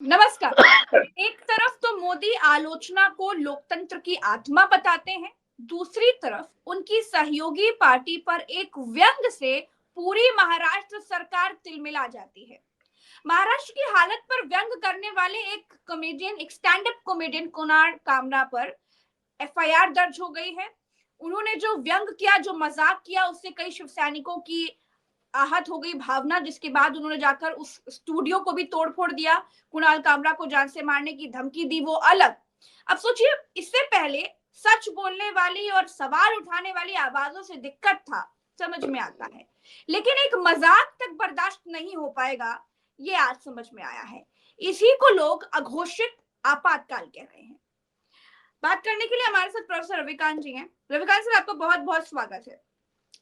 नमस्कार। एक तरफ तो मोदी आलोचना को लोकतंत्र की आत्मा बताते हैं, दूसरी तरफ उनकी सहयोगी पार्टी पर एक व्यंग से पूरी महाराष्ट्र सरकार तिलमिला जाती है। महाराष्ट्र की हालत पर व्यंग करने वाले एक stand up comedian Kunal Kamra पर एफआईआर दर्ज हो गई है। उन्होंने जो व्यंग किया, जो मजाक किया, उससे कई शिव सैनिकों की आहत हो गई भावना, जिसके बाद उन्होंने जाकर उस स्टूडियो को भी तोड़-फोड़ दिया। कुणाल कामरा को जान से मारने की धमकी दी, वो अलग। अब सोचिए, इससे पहले सच बोलने वाली और सवाल उठाने वाली आवाजों से दिक्कत था, समझ में आता है। लेकिन एक मजाक तक बर्दाश्त नहीं हो पाएगा, ये आज समझ में आया है। इसी को लोग अघोषित आपातकाल कह रहे हैं। बात करने के लिए हमारे साथ प्रोफेसर रविकांत जी हैं। रविकांत सर, आपका बहुत बहुत स्वागत है।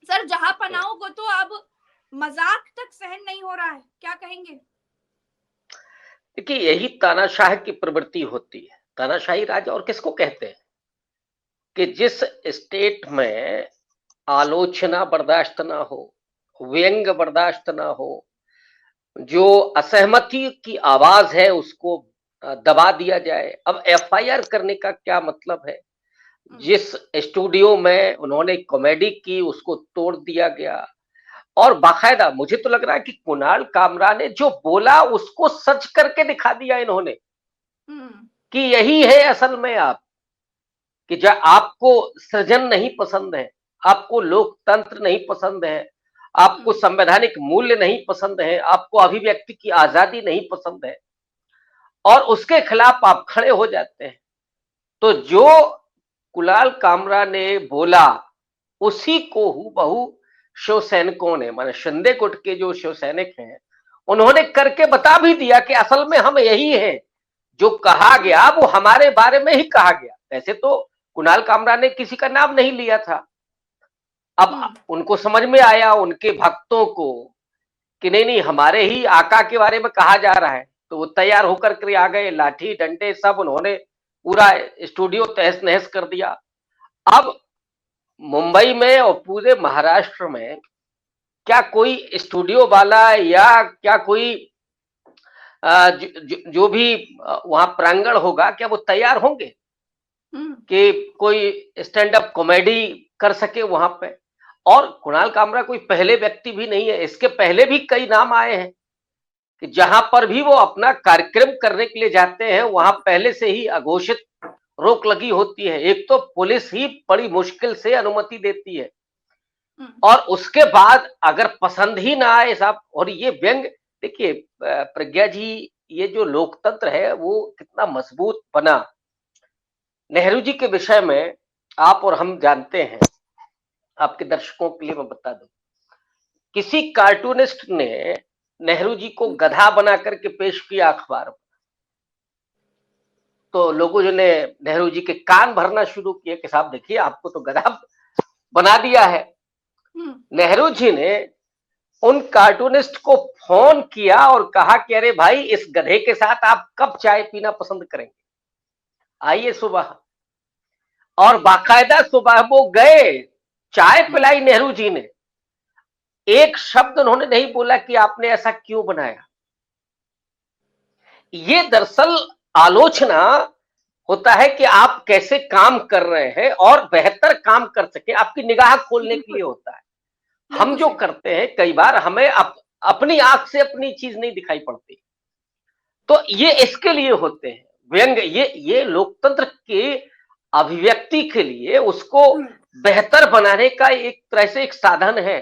सर, जहां पनाहों को तो अब मजाक तक सहन नहीं हो रहा है, क्या कहेंगे? देखिए, यही तानाशाह की प्रवृत्ति होती है। तानाशाही राज और किसको कहते हैं कि जिस स्टेट में आलोचना बर्दाश्त ना हो, व्यंग बर्दाश्त ना हो, जो असहमति की आवाज है उसको दबा दिया जाए। अब एफआईआर करने का क्या मतलब है? जिस स्टूडियो में उन्होंने कॉमेडी की उसको तोड़ दिया गया। और बाकायदा मुझे तो लग रहा है कि कुणाल कामरा ने जो बोला उसको सच करके दिखा दिया इन्होंने कि यही है असल में आप, कि जब आपको सृजन नहीं पसंद है, आपको लोकतंत्र नहीं पसंद है, आपको संवैधानिक मूल्य नहीं पसंद है, आपको अभिव्यक्ति की आजादी नहीं पसंद है और उसके खिलाफ आप खड़े हो जाते हैं, तो जो कुणाल कामरा ने बोला उसी को हूबहू शिव सैनिकों ने, माने शिंदे गुट के जो शिव सैनिक हैं, उन्होंने करके बता भी दिया कि असल में हम यही हैं। जो कहा गया वो हमारे बारे में ही कहा गया। वैसे तो कुणाल कामरा ने किसी का नाम नहीं लिया था। अब उनको समझ में आया, उनके भक्तों को, कि नहीं नहीं हमारे ही आका के बारे में कहा जा रहा है, तो वो तैयार होकर के आ गए। लाठी डंडे सब उन्होंने पूरा स्टूडियो तहस नहस कर दिया। अब मुंबई में और पूरे महाराष्ट्र में क्या कोई स्टूडियो वाला या क्या कोई जो भी वहां प्रांगण होगा, क्या वो तैयार होंगे कि कोई स्टैंड अप कॉमेडी कर सके वहां पे? और कुणाल कामरा कोई पहले व्यक्ति भी नहीं है, इसके पहले भी कई नाम आए हैं कि जहां पर भी वो अपना कार्यक्रम करने के लिए जाते हैं वहां पहले से ही अघोषित रोक लगी होती है। एक तो पुलिस ही बड़ी मुश्किल से अनुमति देती है और उसके बाद अगर पसंद ही ना आए साहब, और ये व्यंग, देखिए प्रज्ञा जी, ये जो लोकतंत्र है वो कितना मजबूत बना। नेहरू जी के विषय में आप और हम जानते हैं, आपके दर्शकों के लिए मैं बता दूं, किसी कार्टूनिस्ट ने नेहरू जी को गधा बना करके पेश किया अखबार में, तो लोगों ने नेहरू जी के कान भरना शुरू किए कि साहब देखिए आपको तो गधा बना दिया है। नेहरू जी ने उन कार्टूनिस्ट को फोन किया और कहा कि अरे भाई, इस गधे के साथ आप कब चाय पीना पसंद करेंगे, आइए सुबह। और बाकायदा सुबह वो गए, चाय पिलाई नेहरू जी ने। एक शब्द उन्होंने नहीं बोला कि आपने ऐसा क्यों बनाया। ये दरअसल आलोचना होता है कि आप कैसे काम कर रहे हैं और बेहतर काम कर सके, आपकी निगाह खोलने के लिए होता है। हम जो करते हैं कई बार हमें अपनी आंख से अपनी चीज नहीं दिखाई पड़ती, तो ये इसके लिए होते हैं व्यंग। ये लोकतंत्र के अभिव्यक्ति के लिए उसको बेहतर बनाने का एक तरह से एक साधन है।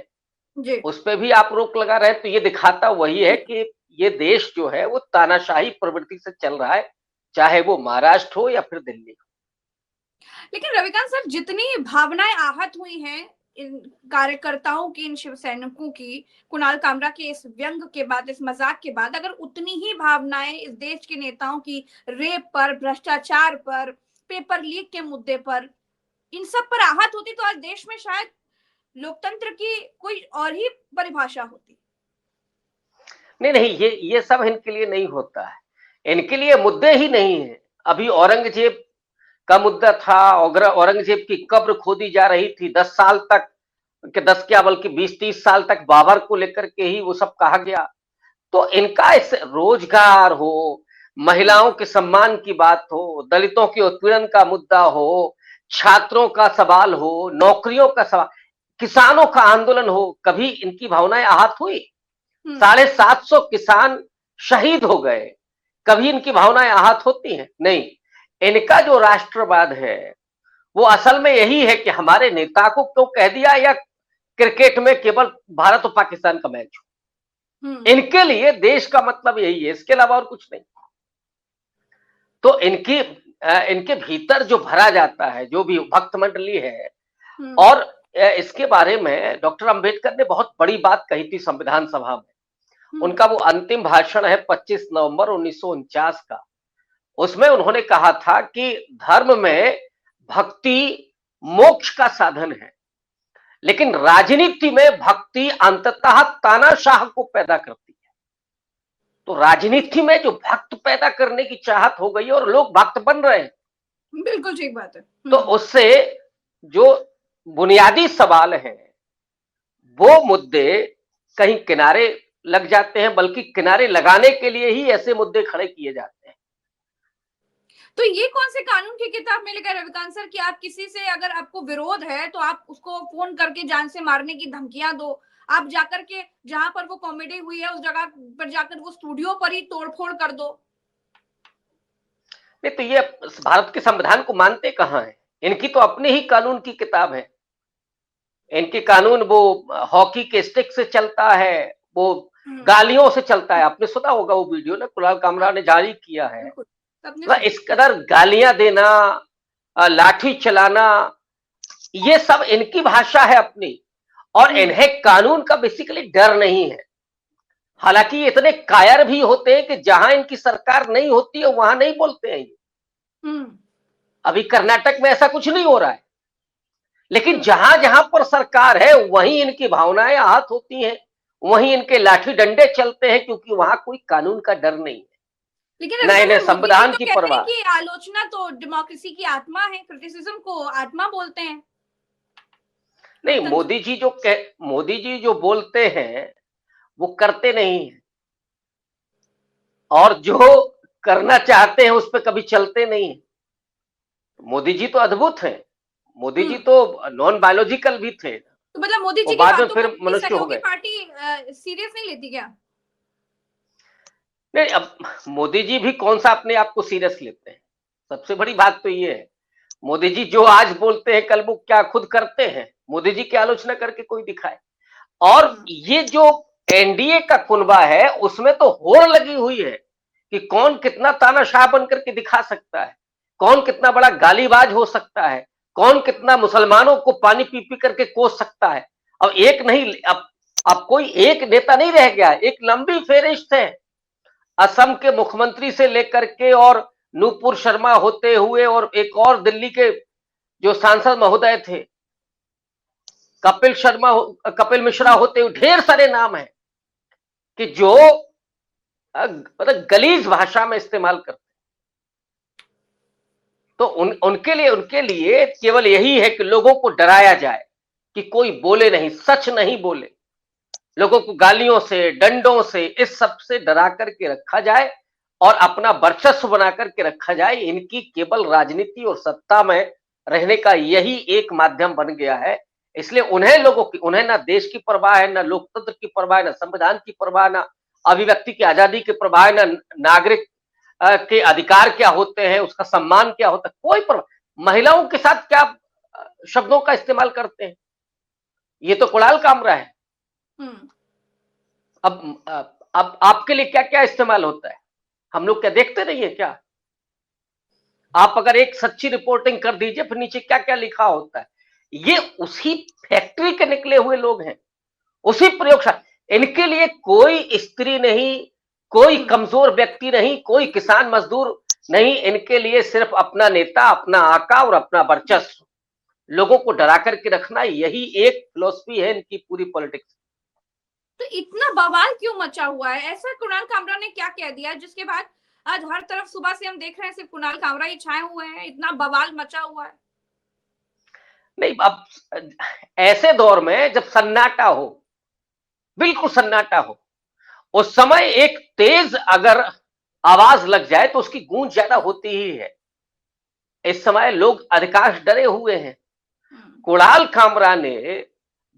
उस पर भी आप रोक लगा रहे हैं, तो ये दिखाता वही है कि ये देश जो है वो तानाशाही प्रवृत्ति से चल रहा है, चाहे वो महाराष्ट्र हो या फिर दिल्ली हो। लेकिन रविकांत सर, जितनी भावनाएं आहत हुई हैं इन कार्यकर्ताओं की, इन शिव सैनिकों की, कुणाल कामरा के इस व्यंग के बाद, इस मजाक के बाद, अगर उतनी ही भावनाएं इस देश के नेताओं की रेप पर, भ्रष्टाचार पर, पेपर लीक के मुद्दे पर, इन सब पर आहत होती, तो आज देश में शायद लोकतंत्र की कोई और ही परिभाषा होती। नहीं नहीं, ये सब इनके लिए नहीं होता है, इनके लिए मुद्दे ही नहीं है। अभी औरंगजेब का मुद्दा था, औरंगजेब की कब्र खोदी जा रही थी 10 साल तक, कि 10 क्या बल्कि 20-30 साल तक बाबर को लेकर के ही वो सब कहा गया। तो इनका इस रोजगार हो, महिलाओं के सम्मान की बात हो, दलितों के उत्पीड़न का मुद्दा हो, छात्रों का सवाल हो, नौकरियों का सवाल, किसानों का आंदोलन हो, कभी इनकी भावनाएं आहत हुई? 750 किसान शहीद हो गए, कभी इनकी भावनाएं आहत होती हैं? नहीं। इनका जो राष्ट्रवाद है वो असल में यही है कि हमारे नेता को क्यों कह दिया, या क्रिकेट में केवल भारत और पाकिस्तान का मैच हो। इनके लिए देश का मतलब यही है, इसके अलावा और कुछ नहीं। तो इनके भीतर जो भरा जाता है, जो भी भक्त मंडली है, और इसके बारे में डॉक्टर अंबेडकर ने बहुत बड़ी बात कही थी संविधान सभा में। उनका वो अंतिम भाषण है 25 नवंबर 1949 का। उसमें उन्होंने कहा था कि धर्म में भक्ति मोक्ष का साधन है, लेकिन राजनीति में भक्ति अंततः तानाशाह को पैदा करती है। तो राजनीति में जो भक्त पैदा करने की चाहत हो गई और लोग भक्त बन रहे हैं, बिल्कुल ठीक बात है। तो उससे जो बुनियादी सवाल हैं वो मुद्दे कहीं किनारे लग जाते हैं, बल्कि किनारे लगाने के लिए ही ऐसे मुद्दे खड़े किए जाते हैं। तो ये कौन से कानून की किताब में लिखा है रविकांत सर कि आप किसी से अगर आपको विरोध है तो आप उसको फोन करके जान से मारने की धमकियां दो, आप जाकर के जहां पर वो कॉमेडी हुई है उस जगह पर जाकर वो स्टूडियो पर ही तोड़फोड़ कर दो? नहीं, तो ये भारत के संविधान को मानते कहाँ है? इनकी तो अपनी ही कानून की किताब है। इनके कानून वो हॉकी के स्टिक से चलता है, वो गालियों से चलता है। आपने सुना होगा वो वीडियो ना, कुणाल कामरा ने जारी किया है। इस कदर गालियां देना, लाठी चलाना, ये सब इनकी भाषा है अपनी, और इन्हें कानून का बेसिकली डर नहीं है। हालांकि ये इतने कायर भी होते हैं कि जहां इनकी सरकार नहीं होती है वहां नहीं बोलते हैं ये। अभी कर्नाटक में ऐसा कुछ नहीं हो रहा है, लेकिन जहां जहां पर सरकार है वहीं इनकी भावनाएं आहत होती हैं, वहीं इनके लाठी डंडे चलते हैं, क्योंकि वहां कोई कानून का डर नहीं है, लेकिन न इन्हें संविधान की परवाह। कि आलोचना तो डेमोक्रेसी की आत्मा है, क्रिटिसिज्म को आत्मा बोलते हैं। नहीं, मोदी जी जो बोलते हैं वो करते नहीं है, और जो करना चाहते हैं उस पर कभी चलते नहीं है। मोदी जी तो अद्भुत हैं, मोदी जी तो नॉन बायोलॉजिकल भी थे। तो मतलब मोदी जी की बाद में बातों फिर को मनुष्य हो गए। पार्टी सीरियस नहीं लेती क्या? नहीं, अब मोदी जी भी कौन सा अपने आप को सीरियस लेते हैं? सबसे बड़ी बात तो ये है, मोदी जी जो आज बोलते हैं कल वो क्या खुद करते हैं? मोदी जी की आलोचना करके कोई दिखाए। और ये जो एनडीए का कुनबा है उसमें तो होड़ लगी हुई है कि कौन कितना तानाशाह बनकर के दिखा सकता है, कौन कितना बड़ा गालीबाज हो सकता है, कौन कितना मुसलमानों को पानी पी पी करके कोस सकता है। अब एक नहीं, अब कोई एक नेता नहीं रह गया, एक लंबी फेरिस्त है। असम के मुख्यमंत्री से लेकर के और नूपुर शर्मा होते हुए, और एक और दिल्ली के जो सांसद महोदय थे कपिल मिश्रा होते हुए, ढेर सारे नाम हैं कि जो मतलब गलीज भाषा में इस्तेमाल करते। तो उनके लिए केवल यही है कि लोगों को डराया जाए कि कोई बोले नहीं, सच नहीं बोले, लोगों को गालियों से, डंडों से, इस सब से डरा करके रखा जाए और अपना वर्चस्व बना करके रखा जाए। इनकी केवल राजनीति और सत्ता में रहने का यही एक माध्यम बन गया है। इसलिए उन्हें ना देश की परवाह है, ना लोकतंत्र की परवाह है, ना संविधान की परवाह, ना अभिव्यक्ति की आजादी की परवाह है, ना नागरिक के अधिकार क्या होते हैं, उसका सम्मान क्या होता है, कोई परवाह। महिलाओं के साथ क्या शब्दों का इस्तेमाल करते हैं, ये तो कुणाल कामरा है। अब आपके लिए क्या क्या इस्तेमाल होता है, हम लोग क्या देखते नहीं है क्या? आप अगर एक सच्ची रिपोर्टिंग कर दीजिए, फिर नीचे क्या क्या लिखा होता है। ये उसी फैक्ट्री के निकले हुए लोग हैं, उसी प्रयोगशाला। इनके लिए कोई स्त्री नहीं, कोई कमजोर व्यक्ति नहीं, कोई किसान मजदूर नहीं, इनके लिए सिर्फ अपना नेता, अपना आका और अपना वर्चस्व, लोगों को डरा करके रखना, यही एक फिलॉसफी है इनकी पूरी पॉलिटिक्स। तो इतना बवाल क्यों मचा हुआ है? ऐसा कुणाल कामरा ने क्या कह दिया जिसके बाद आज हर तरफ सुबह से हम देख रहे हैं सिर्फ कुणाल कामरा ही छाए हुए हैं, इतना बवाल मचा हुआ है? नहीं, अब ऐसे दौर में जब सन्नाटा हो, बिल्कुल सन्नाटा हो, उस समय एक तेज अगर आवाज लग जाए तो उसकी गूंज ज्यादा होती ही है। इस समय लोग अधिकांश डरे हुए हैं। कुणाल कामरा ने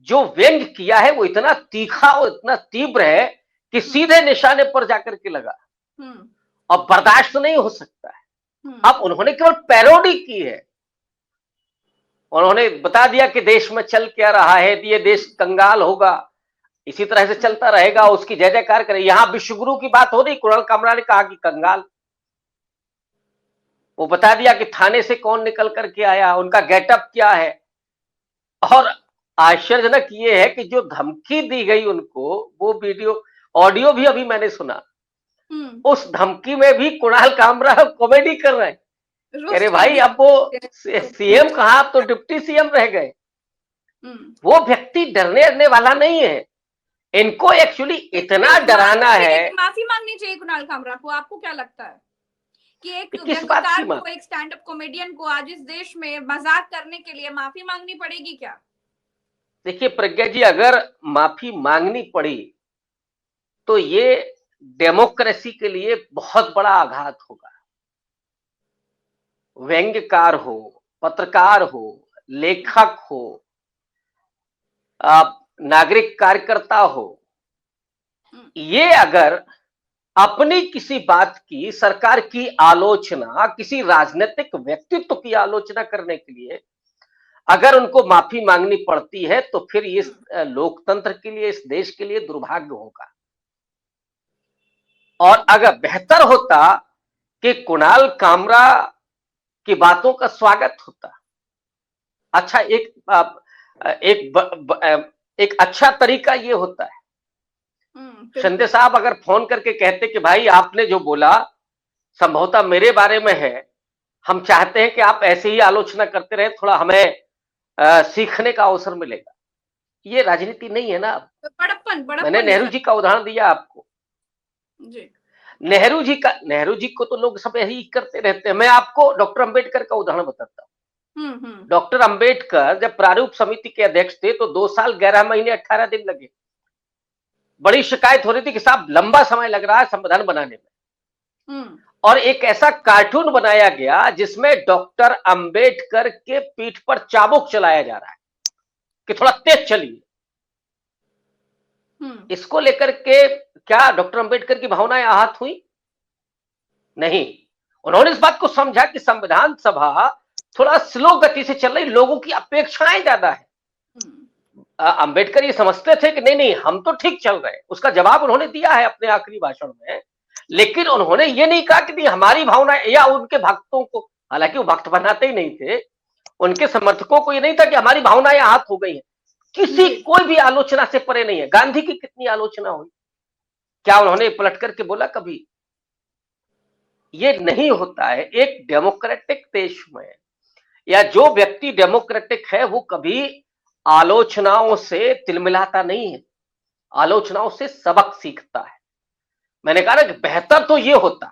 जो व्यंग किया है वो इतना तीखा और इतना तीव्र है कि सीधे निशाने पर जाकर के लगा, अब बर्दाश्त नहीं हो सकता है। अब उन्होंने केवल पैरोडी की है, उन्होंने बता दिया कि देश में चल क्या रहा है, ये देश कंगाल होगा, इसी तरह से चलता रहेगा, उसकी जय जयकार करे। यहां विश्वगुरु की बात हो रही, कुणाल कामरा ने कहा कि कंगाल। वो बता दिया कि थाने से कौन निकल करके आया, उनका गेटअप क्या है। और आश्चर्यजनक ये है कि जो धमकी दी गई उनको, वो वीडियो ऑडियो भी अभी मैंने सुना, उस धमकी में भी कुणाल कामरा कॉमेडी कर रहे हैं। अरे भाई, अब वो सीएम कहा, अब तो डिप्टी सीएम रह गए। वो व्यक्ति डरने वाला नहीं है, इनको एक्चुअली इतना डराना है। माफी मांगनी चाहिए कुणाल कामरा को। आपको क्या लगता है कि एक किस बात की को, एक स्टैंड अप कॉमेडियन को आज इस देश में मजाक करने के लिए माफी मांगनी पड़ेगी क्या? देखिए प्रज्ञा जी, अगर माफी मांगनी पड़ी तो ये डेमोक्रेसी के लिए बहुत बड़ा आघात होगा। व्यंग्यकार हो, पत्रकार हो, लेखक हो, नागरिक कार्यकर्ता हो, ये अगर अपनी किसी बात की, सरकार की आलोचना, किसी राजनीतिक व्यक्तित्व की आलोचना करने के लिए अगर उनको माफी मांगनी पड़ती है तो फिर इस लोकतंत्र के लिए, इस देश के लिए दुर्भाग्य होगा। और अगर बेहतर होता कि कुणाल कामरा की बातों का स्वागत होता। अच्छा, एक अच्छा तरीका ये होता है, शिंदे साहब अगर फोन करके कहते कि भाई आपने जो बोला संभवतः मेरे बारे में है, हम चाहते हैं कि आप ऐसे ही आलोचना करते रहे, थोड़ा हमें सीखने का अवसर मिलेगा। ये राजनीति नहीं है ना। बड़प्पन मैंने नेहरू जी का उदाहरण दिया आपको जी। नेहरू जी को तो लोग सब यही करते रहते हैं। मैं आपको डॉक्टर अंबेडकर का उदाहरण बताता हूँ। डॉक्टर अंबेडकर जब प्रारूप समिति के अध्यक्ष थे तो 2 साल 11 महीने 18 दिन लगे। बड़ी शिकायत हो रही थी कि साहब लंबा समय लग रहा है संविधान बनाने में। और एक ऐसा कार्टून बनाया गया जिसमें डॉक्टर अंबेडकर के पीठ पर चाबुक चलाया जा रहा है कि थोड़ा तेज चलिए। इसको लेकर के क्या डॉक्टर अंबेडकर की भावनाएं आहत हुई? नहीं। उन्होंने इस बात को समझा कि संविधान सभा थोड़ा स्लो गति से चल रही, लोगों की अपेक्षाएं ज्यादा है। अंबेडकर ये समझते थे कि नहीं हम तो ठीक चल रहे हैं। उसका जवाब उन्होंने दिया है अपने आखिरी भाषण में, लेकिन उन्होंने ये नहीं कहा कि नहीं हमारी भावना, या उनके भक्तों को, हालांकि वो भक्त बनाते ही नहीं थे, उनके समर्थकों को ये नहीं था कि हमारी भावनाएं आहत हो गई हैं। किसी कोई भी आलोचना से परे नहीं है। गांधी की कितनी आलोचना हुई, क्या उन्होंने पलट करके बोला कभी? ये नहीं होता है एक डेमोक्रेटिक देश में, या जो व्यक्ति डेमोक्रेटिक है वो कभी आलोचनाओं से तिलमिलाता नहीं है, आलोचनाओं से सबक सीखता है। मैंने कहा ना कि बेहतर तो ये होता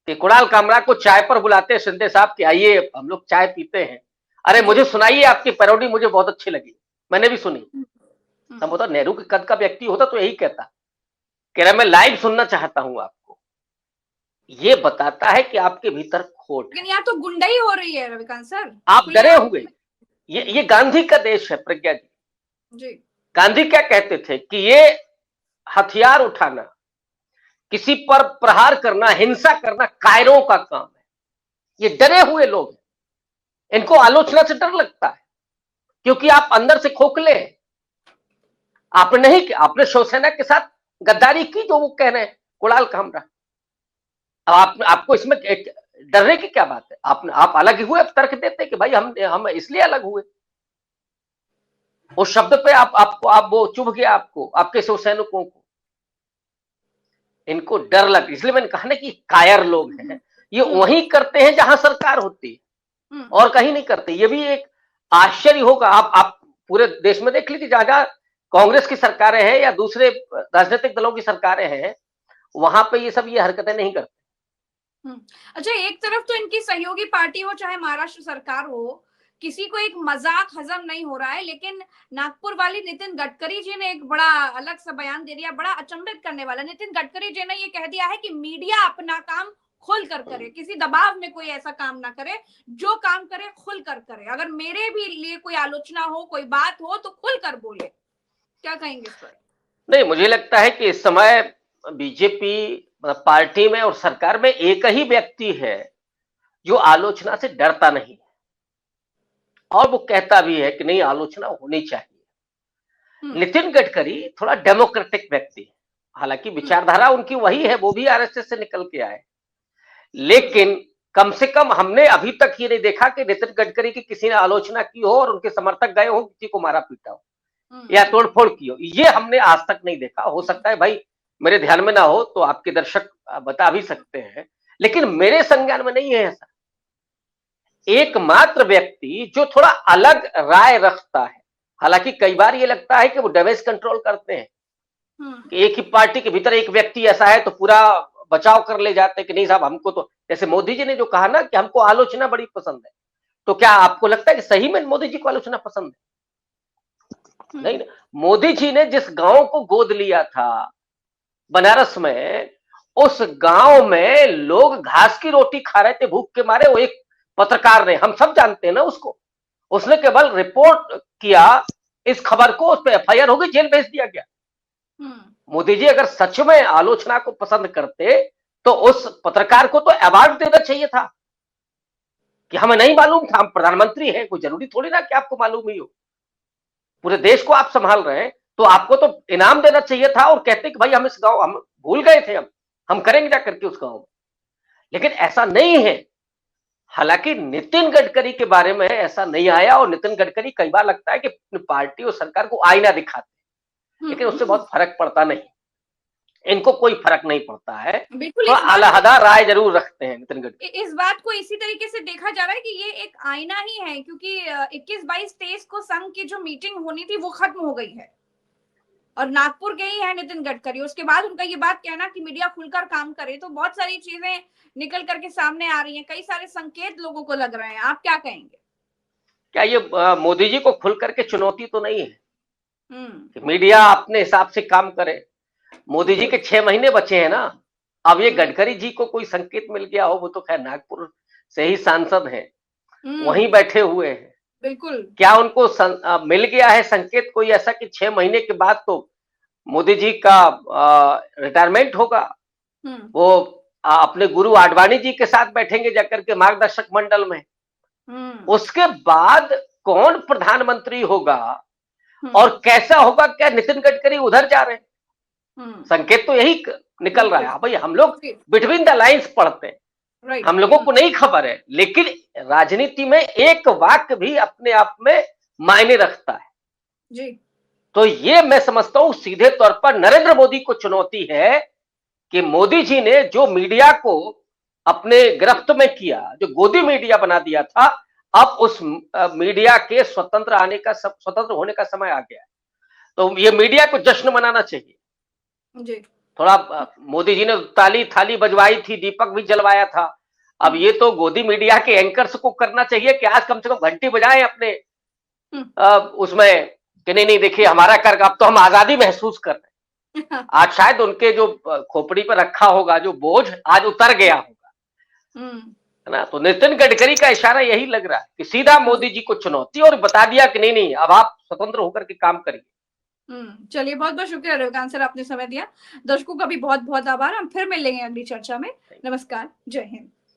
कि कुणाल कामरा को चाय पर बुलाते हैं शिंदे साहब कि आइए हम लोग चाय पीते हैं, अरे मुझे सुनाइए आपकी पैरोडी, मुझे बहुत अच्छी लगी, मैंने भी सुनी। संभवतः नेहरू के कद का व्यक्ति होता तो यही कहता, कह रहा मैं लाइव सुनना चाहता हूं आपको। ये बताता है कि आपके भीतर खोट है। लेकिन यहाँ तो गुंडाई हो रही है रविकांत सर, आप डरे हुए। ये गांधी का देश है प्रज्ञा जी। गांधी क्या कहते थे कि ये हथियार उठाना, किसी पर प्रहार करना, हिंसा करना कायरों का काम है। ये डरे हुए लोग हैं, इनको आलोचना से डर लगता है क्योंकि आप अंदर से खोखले हैं। आपने नहीं किया, आपने शिवसेना के साथ गद्दारी की जो वो कह रहे हैं कुणाल कामरा। अब आपको इसमें डरने की क्या बात है? आप अलग हुए, अब तर्क देते कि भाई हम इसलिए अलग हुए। उस शब्द पे आप वो चुभ गया आपको, आपके शिवसैनिकों को। इनको डर लग, इसलिए मैंने कहा ना कि कायर लोग हैं। ये वहीं करते हैं जहां सरकार होती है और कहीं नहीं करते। ये भी एक आश्चर्य होगा। आप पूरे देश में देख लीजिए, जहां कांग्रेस की सरकारें हैं या दूसरे राजनीतिक दलों की सरकारें हैं, वहां पे ये सब ये हरकतें नहीं करते। अच्छा, एक तरफ तो इनकी सहयोगी पार्टी हो, चाहे महाराष्ट्र सरकार हो, किसी को एक मजाक हजम नहीं हो रहा है, लेकिन नागपुर वाली नितिन गडकरी जी ने एक बड़ा अलग सा बयान दे दिया, बड़ा अचंभित करने वाला। नितिन गडकरी जी ने ये कह दिया है कि मीडिया अपना काम खुल कर करे, किसी दबाव में कोई ऐसा काम ना करे, जो काम करे खुल कर करे। अगर मेरे भी लिए कोई आलोचना हो, कोई बात हो, तो खुल कर बोले। क्या कहेंगे इस पर? नहीं, मुझे लगता है कि इस समय बीजेपी पार्टी में और सरकार में एक ही व्यक्ति है जो आलोचना से डरता नहीं है, और वो कहता भी है कि नहीं, आलोचना होनी चाहिए। नितिन गडकरी थोड़ा डेमोक्रेटिक व्यक्ति है, हालांकि विचारधारा उनकी वही है, वो भी आरएसएस से निकल के आए, लेकिन कम से कम हमने अभी तक ये नहीं देखा कि नितिन गडकरी की किसी ने आलोचना की हो और उनके समर्थक गए हो, किसी को मारा पीटा हो या तोड़फोड़ की हो, ये हमने आज तक नहीं देखा। हो सकता है भाई मेरे ध्यान में ना हो, तो आपके दर्शक बता भी सकते हैं, लेकिन मेरे संज्ञान में नहीं है ऐसा। एकमात्र व्यक्ति जो थोड़ा अलग राय रखता है, हालांकि कई बार ये लगता है कि वो डैमेज कंट्रोल करते हैं, कि एक ही पार्टी के भीतर एक व्यक्ति ऐसा है तो पूरा बचाव कर ले जाते हैं कि नहीं साहब, हमको तो, जैसे मोदी जी ने जो कहा ना कि हमको आलोचना बड़ी पसंद है, तो क्या आपको लगता है कि सही में मोदी जी को आलोचना पसंद है? नहीं, मोदी जी ने जिस गांव को गोद लिया था बनारस में, उस गांव में लोग घास की रोटी खा रहे थे भूख के मारे। वो एक पत्रकार ने, हम सब जानते हैं ना उसको, उसने केवल रिपोर्ट किया इस खबर को, उस पर एफआईआर हो गई, जेल भेज दिया गया। मोदी जी अगर सच में आलोचना को पसंद करते तो उस पत्रकार को तो अवार्ड देना चाहिए था कि हमें नहीं मालूम था, हम प्रधानमंत्री हैं, कोई जरूरी थोड़ी ना कि आपको मालूम ही हो, पूरे देश को आप संभाल रहे हैं, तो आपको तो इनाम देना चाहिए था और कहते कि भाई हम इस गांव, हम भूल गए थे, हम करेंगे जा करके उस गांव में, लेकिन ऐसा नहीं है। हालांकि नितिन गडकरी के बारे में ऐसा नहीं आया, और नितिन गडकरी कई बार लगता है कि पार्टी और सरकार को आईना दिखाते, लेकिन उससे बहुत फर्क पड़ता नहीं, इनको कोई फर्क नहीं पड़ता है, तो अलहदा राय जरूर रखते हैं नितिन गडकरी। इस बात को इसी तरीके से देखा जा रहा है कि ये एक आईना ही है, क्योंकि 21, 22, 23 को संघ की जो मीटिंग होनी थी वो खत्म हो गई है, और नागपुर के ही है नितिन गडकरी। उसके बाद उनका ये बात कहना कि मीडिया खुलकर काम करे, तो बहुत सारी चीजें निकल करके सामने आ रही हैं, कई सारे संकेत लोगों को लग रहे हैं। आप क्या कहेंगे? क्या ये मोदी जी को खुल करके चुनौती तो नहीं है कि मीडिया अपने हिसाब से काम करे? मोदी जी के 6 महीने बचे हैं ना, अब ये गडकरी जी को कोई संकेत मिल गया हो, वो तो खैर नागपुर से ही सांसद हैं, वहीं बैठे हुए हैं, बिल्कुल, क्या उनको मिल गया है संकेत कोई ऐसा कि 6 महीने के बाद तो मोदी जी का रिटायरमेंट होगा, वो अपने गुरु आडवाणी जी के साथ बैठेंगे जाकर के मार्गदर्शक मंडल में, उसके बाद कौन प्रधानमंत्री होगा और कैसा होगा, क्या नितिन गडकरी उधर जा रहे हैं? संकेत तो यही निकल रहा है। भाई हम लोग बिटवीन द लाइंस पढ़ते हैं, हम लोगों को नहीं खबर है, लेकिन राजनीति में एक वाक्य भी अपने आप में मायने रखता है जी। तो ये मैं समझता हूं सीधे तौर पर नरेंद्र मोदी को चुनौती है कि मोदी जी ने जो मीडिया को अपने गिरफ्त में किया, जो गोदी मीडिया बना दिया था, अब उस मीडिया के स्वतंत्र होने का समय आ गया है। तो ये मीडिया को जश्न मनाना चाहिए जी। थोड़ा मोदी जी ने ताली थाली बजवाई थी, दीपक भी जलवाया था, अब ये तो गोदी मीडिया के एंकर्स को करना चाहिए कि आज कम से कम घंटी बजाएं अपने उसमें कि नहीं देखिए हमारा कर, अब तो हम आजादी महसूस कर रहे हैं। आज शायद उनके जो खोपड़ी पर रखा होगा जो बोझ, आज उतर गया होगा, है ना। तो नितिन गडकरी का इशारा यही लग रहा है कि सीधा मोदी जी को चुनौती, और बता दिया कि नहीं अब आप स्वतंत्र होकर के काम करिए। चलिए, बहुत बहुत शुक्रिया रविकांत सर, आपने समय दिया। दर्शकों का भी बहुत बहुत आभार। हम फिर मिलेंगे अगली चर्चा में। नमस्कार, जय हिंद।